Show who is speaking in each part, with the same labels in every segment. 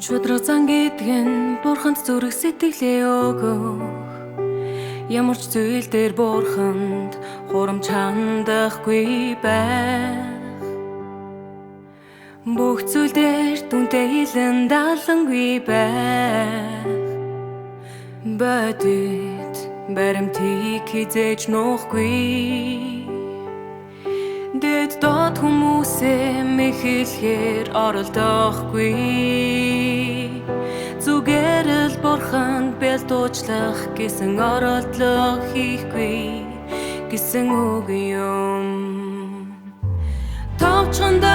Speaker 1: Шудраг зан гэдэг нь бурханд зүрх сэтгэлээ өгөх. Ямар ч зүйл дээр бурханд хурамч хандахгүй байх. Бүх зүйл дээр түнтэй хилэн даалангүй байх. Бодит баримтыг хизээж нуухгүй. Дэд дот хүмүүсээ мэхэлхээр оролдохгүй. Зүгээр л бурханд бэлтуучлах гэсэн оролдлого хийхгүй гэсэн үг юм. Товчондоо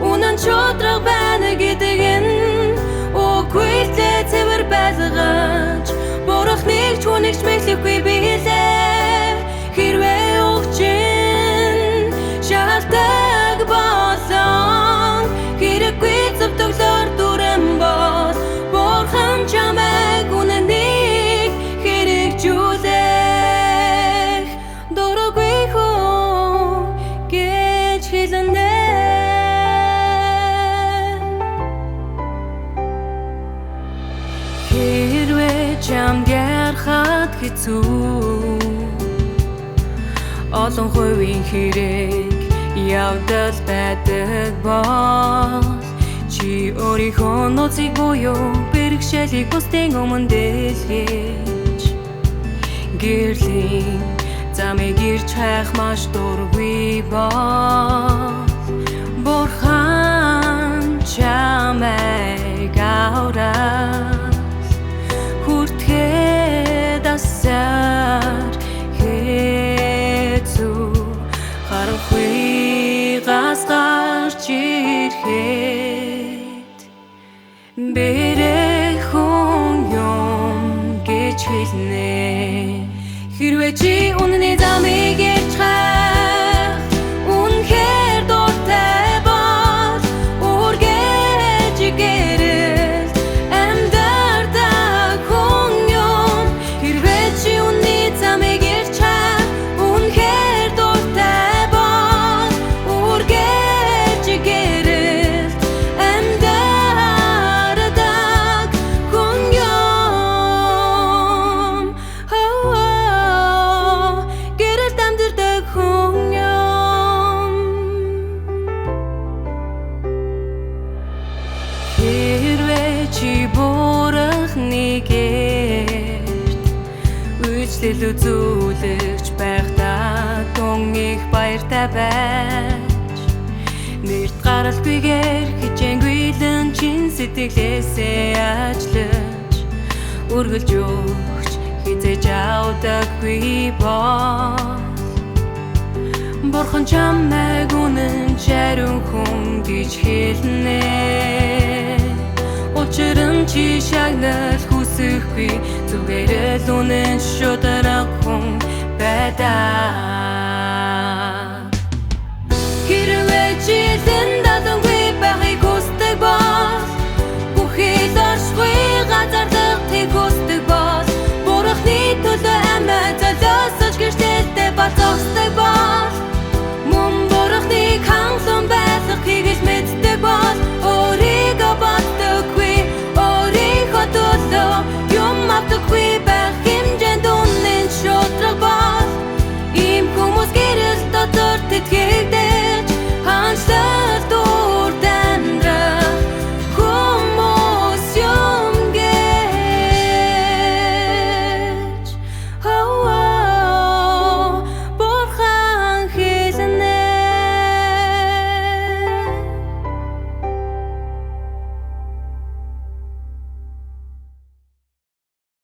Speaker 1: үнэн шудраг байна гэдэг нь үгүй л цэвэр байлгаж бурхныг ч хүнийг ч мэхлэхгүй билээ. Хэрвээ өгчин шалтгаан болон хэрэггүй зөвтгөлөөр дүрэм бол бурхан чамайг үнэнийг хэрэгжүүлэх дургүй хөө гэж хэлнэ. Хэрвээ чамд ярахад хэцүү олон хувийн хэрэг явдал байдаг бол чи өөрийнхөө нууцыг буюу бэрхшээлийг бусдын өмнө дэлгэж гэрлийн замыг ирж хайх маш дургүй бол бурхан чамайг аврал хүртгээд асар хэцүү харанхуй гасгарч ирэхэд бэрэх хүн юм гэж хэлнэ. Хэрвээ чи үнэний замыг ирж хайх үнэхээр дуртай бол үргэж гэрэл амьдардаг хүн юм. Хэрвээ чи үнэний замыг ирж хайх үнэхээр дуртай бол үргэж гэрэл амьдардаг хүн юм. Гэрэлд амьдардаг хүн юм. Хэрвээ чи бурхныг эрт үйлчлэл үзүүлэгч байхдаа тун их баяртай байж нэрт гаралгүйгээр хичээнгүйлэн чин сэтгэлээсээ ажиллаж үргэлж өгч хизээж авдаггүй бол бурхан чамайг үнэн чарун хүн гэж хэлнэ. Учир нь чи шагнал хүсэхгүй зүгээр л үнэн шудраг хүн байдаг. Хэрвээ чи даалангүй байхыг хүсдэг бол бүхий л оршгүй газар дагтыг хүсдэг бол бурхны төлөө амиа золиосож гэртэлтэй бацогсдог бол мөн бурхныг хангалуун байлгах хийгээс мэддэг бол өөрийгөө боддоггүй өөрийнхөө төлөө юм авдаггүй байх хэмжээнд үнэн шудраг бол ийм хүмүүс гэрэл дотор тэтгэж